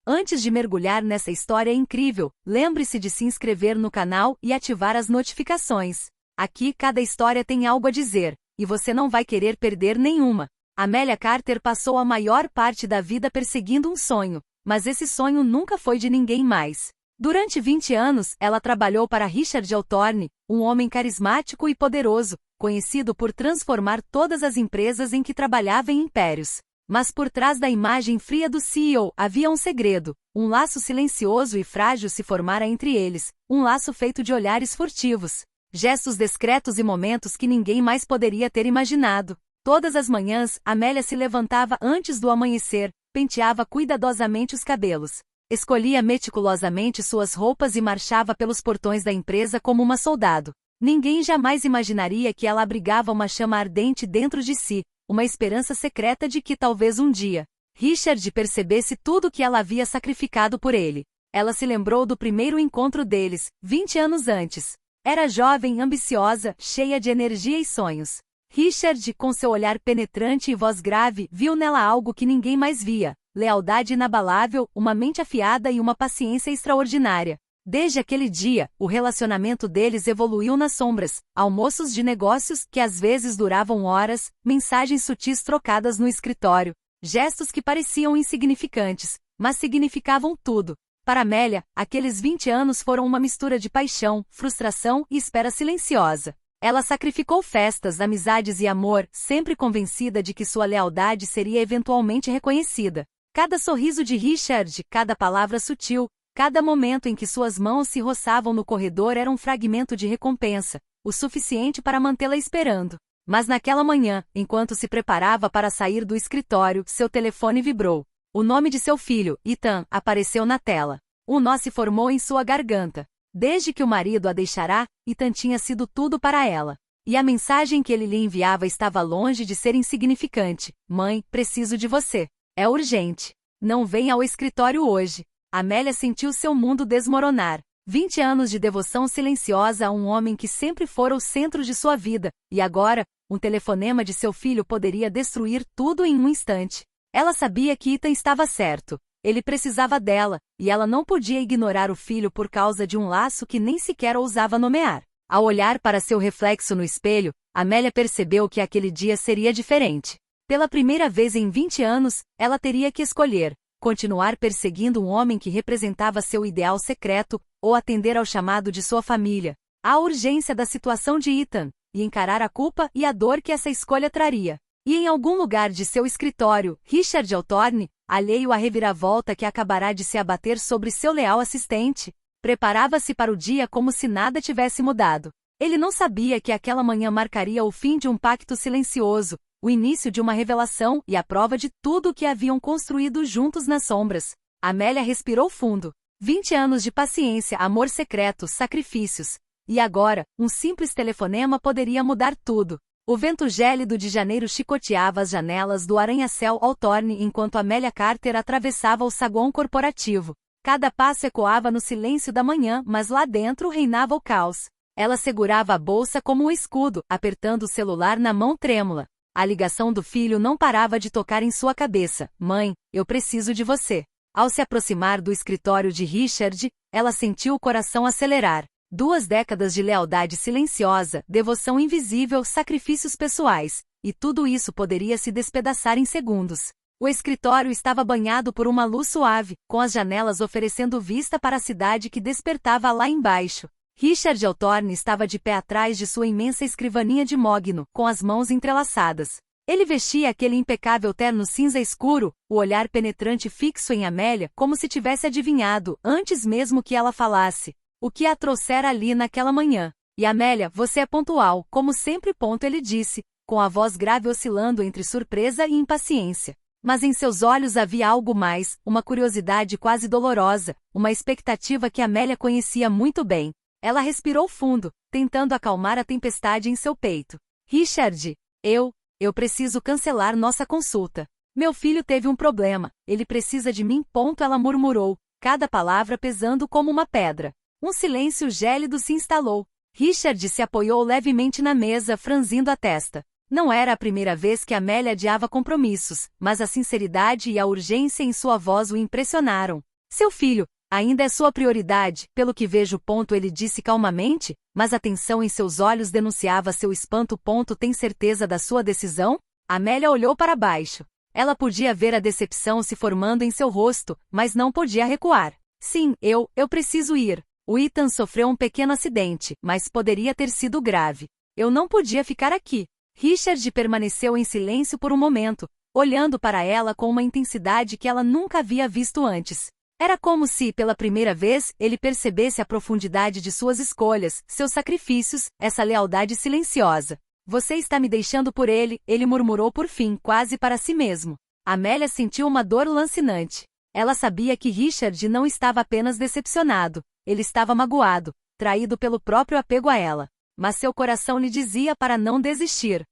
Antes de mergulhar nessa história incrível, lembre-se de se inscrever no canal e ativar as notificações. Aqui cada história tem algo a dizer, e você não vai querer perder nenhuma. Amélia Carter passou a maior parte da vida perseguindo um sonho, mas esse sonho nunca foi de ninguém mais. Durante 20 anos, ela trabalhou para Richard Althorne, um homem carismático e poderoso, conhecido por transformar todas as empresas em que trabalhava em impérios. Mas por trás da imagem fria do CEO havia um segredo. Um laço silencioso e frágil se formara entre eles, um laço feito de olhares furtivos, gestos discretos e momentos que ninguém mais poderia ter imaginado. Todas as manhãs, Amélia se levantava antes do amanhecer, penteava cuidadosamente os cabelos, escolhia meticulosamente suas roupas e marchava pelos portões da empresa como uma soldado. Ninguém jamais imaginaria que ela abrigava uma chama ardente dentro de si, uma esperança secreta de que talvez um dia, Richard percebesse tudo o que ela havia sacrificado por ele. Ela se lembrou do primeiro encontro deles, 20 anos antes. Era jovem, ambiciosa, cheia de energia e sonhos. Richard, com seu olhar penetrante e voz grave, viu nela algo que ninguém mais via: lealdade inabalável, uma mente afiada e uma paciência extraordinária. Desde aquele dia, o relacionamento deles evoluiu nas sombras, almoços de negócios que às vezes duravam horas, mensagens sutis trocadas no escritório, gestos que pareciam insignificantes, mas significavam tudo. Para Amélia, aqueles 20 anos foram uma mistura de paixão, frustração e espera silenciosa. Ela sacrificou festas, amizades e amor, sempre convencida de que sua lealdade seria eventualmente reconhecida. Cada sorriso de Richard, cada palavra sutil, cada momento em que suas mãos se roçavam no corredor era um fragmento de recompensa, o suficiente para mantê-la esperando. Mas naquela manhã, enquanto se preparava para sair do escritório, seu telefone vibrou. O nome de seu filho, Ethan, apareceu na tela. Um nó se formou em sua garganta. Desde que o marido a deixara, Ethan tinha sido tudo para ela. E a mensagem que ele lhe enviava estava longe de ser insignificante. Mãe, preciso de você. É urgente. Não venha ao escritório hoje. Amélia sentiu seu mundo desmoronar. 20 anos de devoção silenciosa a um homem que sempre fora o centro de sua vida, e agora, um telefonema de seu filho poderia destruir tudo em um instante. Ela sabia que Ethan estava certo. Ele precisava dela, e ela não podia ignorar o filho por causa de um laço que nem sequer ousava nomear. Ao olhar para seu reflexo no espelho, Amélia percebeu que aquele dia seria diferente. Pela primeira vez em 20 anos, ela teria que escolher: continuar perseguindo um homem que representava seu ideal secreto, ou atender ao chamado de sua família, à urgência da situação de Ethan, e encarar a culpa e a dor que essa escolha traria. E em algum lugar de seu escritório, Richard Althorne, alheio à reviravolta que acabará de se abater sobre seu leal assistente, preparava-se para o dia como se nada tivesse mudado. Ele não sabia que aquela manhã marcaria o fim de um pacto silencioso, o início de uma revelação e a prova de tudo o que haviam construído juntos nas sombras. Amélia respirou fundo. 20 anos de paciência, amor secreto, sacrifícios. E agora, um simples telefonema poderia mudar tudo. O vento gélido de janeiro chicoteava as janelas do arranha-céu Althorne enquanto Amélia Carter atravessava o saguão corporativo. Cada passo ecoava no silêncio da manhã, mas lá dentro reinava o caos. Ela segurava a bolsa como um escudo, apertando o celular na mão trêmula. A ligação do filho não parava de tocar em sua cabeça. Mãe, eu preciso de você. Ao se aproximar do escritório de Richard, ela sentiu o coração acelerar. 2 décadas de lealdade silenciosa, devoção invisível, sacrifícios pessoais, e tudo isso poderia se despedaçar em segundos. O escritório estava banhado por uma luz suave, com as janelas oferecendo vista para a cidade que despertava lá embaixo. Richard Althorne estava de pé atrás de sua imensa escrivaninha de mogno, com as mãos entrelaçadas. Ele vestia aquele impecável terno cinza escuro, o olhar penetrante fixo em Amélia, como se tivesse adivinhado, antes mesmo que ela falasse, o que a trouxera ali naquela manhã. E Amélia, você é pontual, como sempre. Ele disse, com a voz grave oscilando entre surpresa e impaciência. Mas em seus olhos havia algo mais, uma curiosidade quase dolorosa, uma expectativa que Amélia conhecia muito bem. Ela respirou fundo, tentando acalmar a tempestade em seu peito. Richard, eu preciso cancelar nossa consulta. Meu filho teve um problema, ele precisa de mim. Ela murmurou, cada palavra pesando como uma pedra. Um silêncio gélido se instalou. Richard se apoiou levemente na mesa, franzindo a testa. Não era a primeira vez que Amélia adiava compromissos, mas a sinceridade e a urgência em sua voz o impressionaram. Seu filho ainda é sua prioridade, pelo que vejo. Ele disse calmamente, mas a tensão em seus olhos denunciava seu espanto. Tem certeza da sua decisão? Amélia olhou para baixo. Ela podia ver a decepção se formando em seu rosto, mas não podia recuar. Sim, eu preciso ir. O Ethan sofreu um pequeno acidente, mas poderia ter sido grave. Eu não podia ficar aqui. Richard permaneceu em silêncio por um momento, olhando para ela com uma intensidade que ela nunca havia visto antes. Era como se, pela primeira vez, ele percebesse a profundidade de suas escolhas, seus sacrifícios, essa lealdade silenciosa. Você está me deixando por ele murmurou por fim, quase para si mesmo. Amélia sentiu uma dor lancinante. Ela sabia que Richard não estava apenas decepcionado, ele estava magoado, traído pelo próprio apego a ela. Mas seu coração lhe dizia para não desistir.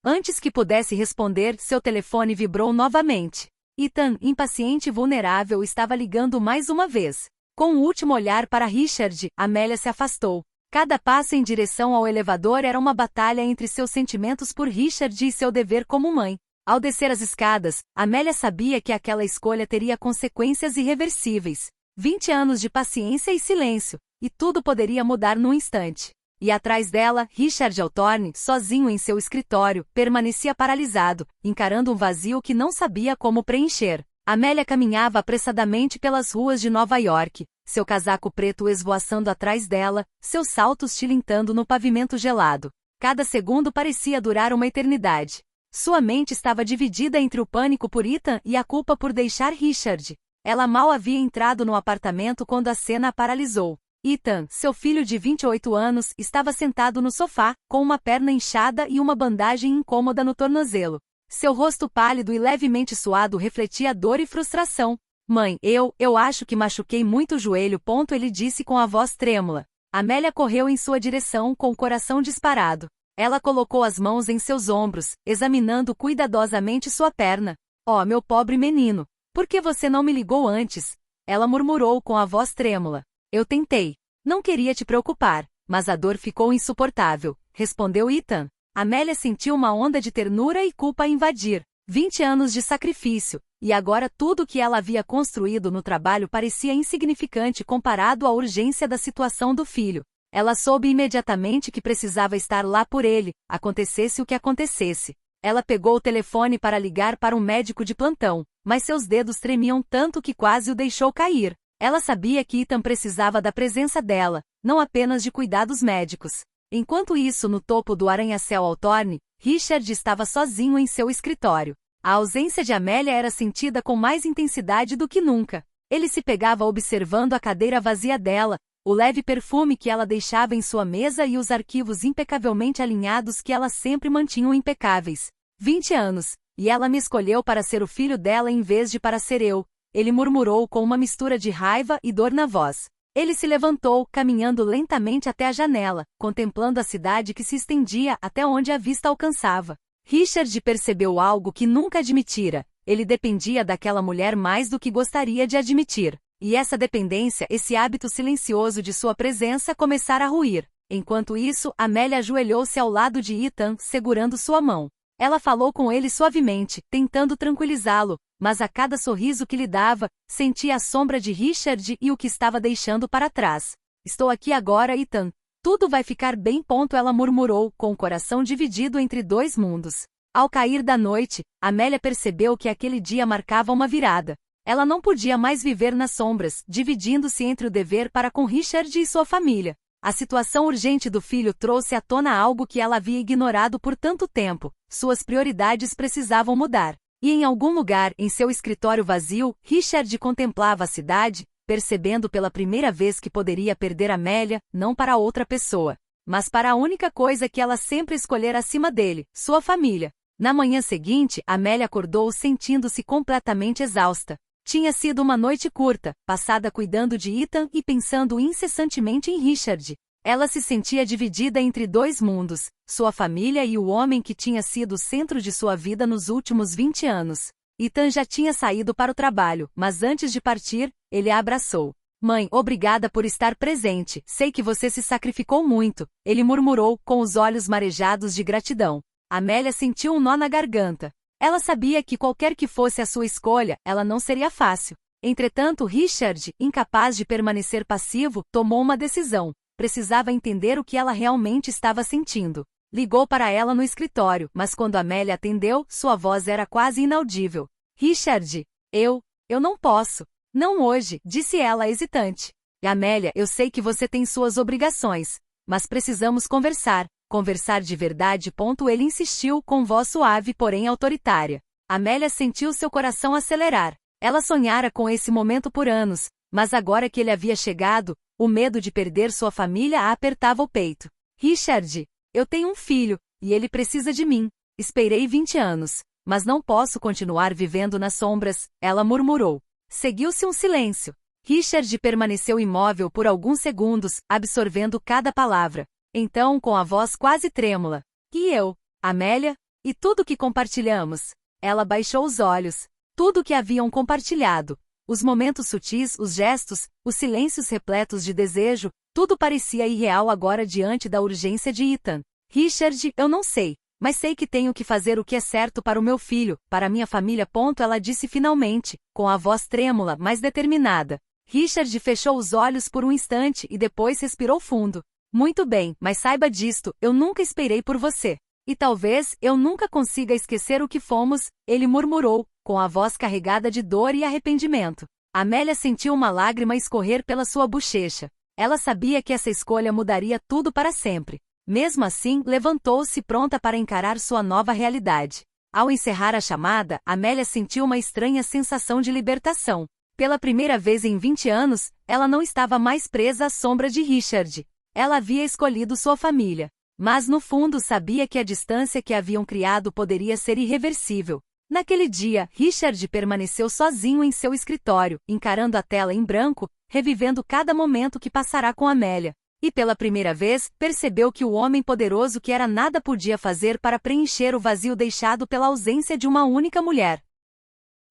Antes que pudesse responder, seu telefone vibrou novamente. Ethan, impaciente e vulnerável, estava ligando mais uma vez. Com um último olhar para Richard, Amélia se afastou. Cada passo em direção ao elevador era uma batalha entre seus sentimentos por Richard e seu dever como mãe. Ao descer as escadas, Amélia sabia que aquela escolha teria consequências irreversíveis. 20 anos de paciência e silêncio, e tudo poderia mudar num instante. E atrás dela, Richard Althorne, sozinho em seu escritório, permanecia paralisado, encarando um vazio que não sabia como preencher. Amélia caminhava apressadamente pelas ruas de Nova York, seu casaco preto esvoaçando atrás dela, seus saltos tilintando no pavimento gelado. Cada segundo parecia durar uma eternidade. Sua mente estava dividida entre o pânico por Ethan e a culpa por deixar Richard. Ela mal havia entrado no apartamento quando a cena a paralisou. Ethan, seu filho de 28 anos, estava sentado no sofá, com uma perna inchada e uma bandagem incômoda no tornozelo. Seu rosto pálido e levemente suado refletia dor e frustração. Mãe, eu acho que machuquei muito o joelho. Ele disse com a voz trêmula. Amélia correu em sua direção com o coração disparado. Ela colocou as mãos em seus ombros, examinando cuidadosamente sua perna. Oh, meu pobre menino, por que você não me ligou antes? Ela murmurou com a voz trêmula. Eu tentei. Não queria te preocupar, mas a dor ficou insuportável, respondeu Ethan. Amélia sentiu uma onda de ternura e culpa a invadir. 20 anos de sacrifício, e agora tudo o que ela havia construído no trabalho parecia insignificante comparado à urgência da situação do filho. Ela soube imediatamente que precisava estar lá por ele, acontecesse o que acontecesse. Ela pegou o telefone para ligar para um médico de plantão, mas seus dedos tremiam tanto que quase o deixou cair. Ela sabia que Ethan precisava da presença dela, não apenas de cuidados médicos. Enquanto isso, no topo do arranha-céu Althorne, Richard estava sozinho em seu escritório. A ausência de Amélia era sentida com mais intensidade do que nunca. Ele se pegava observando a cadeira vazia dela, o leve perfume que ela deixava em sua mesa e os arquivos impecavelmente alinhados que ela sempre mantinha impecáveis. 20 anos, e ela me escolheu para ser o filho dela em vez de para ser eu, ele murmurou com uma mistura de raiva e dor na voz. Ele se levantou, caminhando lentamente até a janela, contemplando a cidade que se estendia até onde a vista alcançava. Richard percebeu algo que nunca admitira. Ele dependia daquela mulher mais do que gostaria de admitir. E essa dependência, esse hábito silencioso de sua presença começara a ruir. Enquanto isso, Amélia ajoelhou-se ao lado de Ethan, segurando sua mão. Ela falou com ele suavemente, tentando tranquilizá-lo, mas a cada sorriso que lhe dava, sentia a sombra de Richard e o que estava deixando para trás. Estou aqui agora, Ethan. Tudo vai ficar bem. Ela murmurou, com o coração dividido entre dois mundos. Ao cair da noite, Amélia percebeu que aquele dia marcava uma virada. Ela não podia mais viver nas sombras, dividindo-se entre o dever para com Richard e sua família. A situação urgente do filho trouxe à tona algo que ela havia ignorado por tanto tempo. Suas prioridades precisavam mudar. E em algum lugar, em seu escritório vazio, Richard contemplava a cidade, percebendo pela primeira vez que poderia perder Amélia, não para outra pessoa, mas para a única coisa que ela sempre escolhera acima dele, sua família. Na manhã seguinte, Amélia acordou sentindo-se completamente exausta. Tinha sido uma noite curta, passada cuidando de Ethan e pensando incessantemente em Richard. Ela se sentia dividida entre dois mundos, sua família e o homem que tinha sido o centro de sua vida nos últimos 20 anos. Ethan já tinha saído para o trabalho, mas antes de partir, ele a abraçou. Mãe, obrigada por estar presente, sei que você se sacrificou muito, ele murmurou, com os olhos marejados de gratidão. Amélia sentiu um nó na garganta. Ela sabia que qualquer que fosse a sua escolha, ela não seria fácil. Entretanto, Richard, incapaz de permanecer passivo, tomou uma decisão. Precisava entender o que ela realmente estava sentindo. Ligou para ela no escritório, mas quando Amélia atendeu, sua voz era quase inaudível. Richard, eu não posso. Não hoje, disse ela hesitante. Amélia, eu sei que você tem suas obrigações, mas precisamos conversar de verdade. Ele insistiu com voz suave, porém autoritária. Amélia sentiu seu coração acelerar. Ela sonhara com esse momento por anos, mas agora que ele havia chegado, o medo de perder sua família a apertava o peito. Richard, eu tenho um filho, e ele precisa de mim. Esperei 20 anos, mas não posso continuar vivendo nas sombras, ela murmurou. Seguiu-se um silêncio. Richard permaneceu imóvel por alguns segundos, absorvendo cada palavra. Então, com a voz quase trêmula. E eu, Amélia? E tudo que compartilhamos? Ela baixou os olhos. Tudo que haviam compartilhado. Os momentos sutis, os gestos, os silêncios repletos de desejo, tudo parecia irreal agora diante da urgência de Ethan. Richard, eu não sei, mas sei que tenho que fazer o que é certo para o meu filho, para minha família. Ela disse finalmente, com a voz trêmula, mas determinada. Richard fechou os olhos por um instante e depois respirou fundo. Muito bem, mas saiba disto, eu nunca esperei por você. E talvez eu nunca consiga esquecer o que fomos, ele murmurou, com a voz carregada de dor e arrependimento. Amélia sentiu uma lágrima escorrer pela sua bochecha. Ela sabia que essa escolha mudaria tudo para sempre. Mesmo assim, levantou-se pronta para encarar sua nova realidade. Ao encerrar a chamada, Amélia sentiu uma estranha sensação de libertação. Pela primeira vez em 20 anos, ela não estava mais presa à sombra de Richard. Ela havia escolhido sua família. Mas no fundo sabia que a distância que haviam criado poderia ser irreversível. Naquele dia, Richard permaneceu sozinho em seu escritório, encarando a tela em branco, revivendo cada momento que passará com Amélia. E pela primeira vez, percebeu que o homem poderoso que era nada podia fazer para preencher o vazio deixado pela ausência de uma única mulher.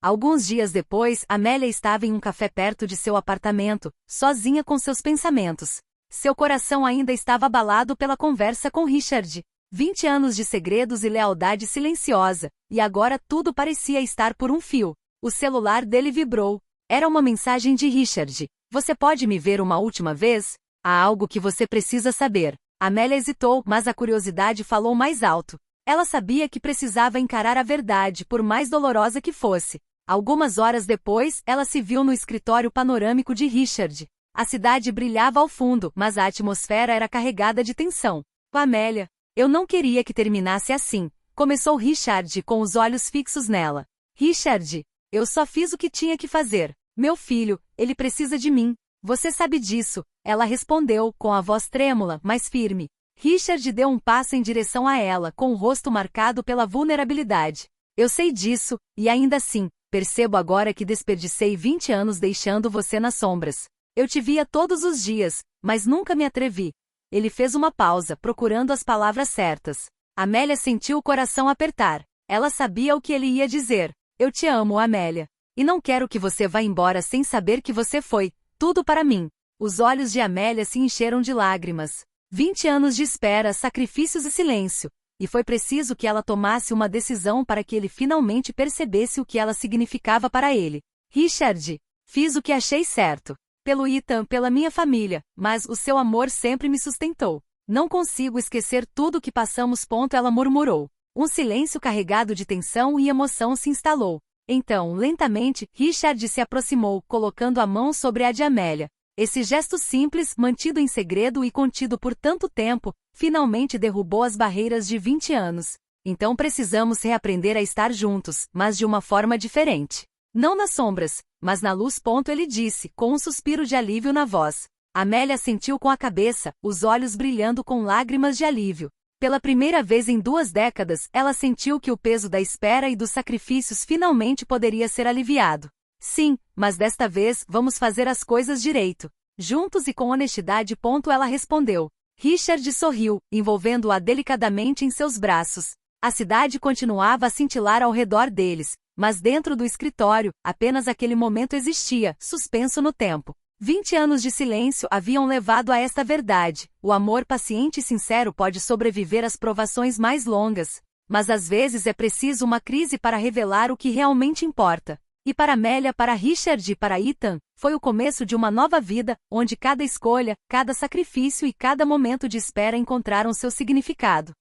Alguns dias depois, Amélia estava em um café perto de seu apartamento, sozinha com seus pensamentos. Seu coração ainda estava abalado pela conversa com Richard. 20 anos de segredos e lealdade silenciosa, e agora tudo parecia estar por um fio. O celular dele vibrou. Era uma mensagem de Richard. Você pode me ver uma última vez? Há algo que você precisa saber. Amélia hesitou, mas a curiosidade falou mais alto. Ela sabia que precisava encarar a verdade, por mais dolorosa que fosse. Algumas horas depois, ela se viu no escritório panorâmico de Richard. A cidade brilhava ao fundo, mas a atmosfera era carregada de tensão. Amélia, eu não queria que terminasse assim, começou Richard com os olhos fixos nela. Richard, eu só fiz o que tinha que fazer. Meu filho, ele precisa de mim. Você sabe disso, ela respondeu, com a voz trêmula, mas firme. Richard deu um passo em direção a ela, com o rosto marcado pela vulnerabilidade. Eu sei disso, e ainda assim, percebo agora que desperdicei 20 anos deixando você nas sombras. Eu te via todos os dias, mas nunca me atrevi. Ele fez uma pausa, procurando as palavras certas. Amélia sentiu o coração apertar. Ela sabia o que ele ia dizer. Eu te amo, Amélia. E não quero que você vá embora sem saber que você foi tudo para mim. Os olhos de Amélia se encheram de lágrimas. 20 anos de espera, sacrifícios e silêncio. E foi preciso que ela tomasse uma decisão para que ele finalmente percebesse o que ela significava para ele. Richard, fiz o que achei certo. Pelo Ethan, pela minha família, mas o seu amor sempre me sustentou. Não consigo esquecer tudo o que passamos. Ela murmurou. Um silêncio carregado de tensão e emoção se instalou. Então, lentamente, Richard se aproximou, colocando a mão sobre a de Amélia. Esse gesto simples, mantido em segredo e contido por tanto tempo, finalmente derrubou as barreiras de 20 anos. Então precisamos reaprender a estar juntos, mas de uma forma diferente. Não nas sombras, mas na luz. Ele disse, com um suspiro de alívio na voz. Amélia sentiu com a cabeça, os olhos brilhando com lágrimas de alívio. Pela primeira vez em 2 décadas, ela sentiu que o peso da espera e dos sacrifícios finalmente poderia ser aliviado. Sim, mas desta vez vamos fazer as coisas direito. Juntos e com honestidade. Ela respondeu. Richard sorriu, envolvendo-a delicadamente em seus braços. A cidade continuava a cintilar ao redor deles, mas dentro do escritório, apenas aquele momento existia, suspenso no tempo. 20 anos de silêncio haviam levado a esta verdade. O amor paciente e sincero pode sobreviver às provações mais longas, mas às vezes é preciso uma crise para revelar o que realmente importa. E para Amélia, para Richard e para Ethan, foi o começo de uma nova vida, onde cada escolha, cada sacrifício e cada momento de espera encontraram seu significado.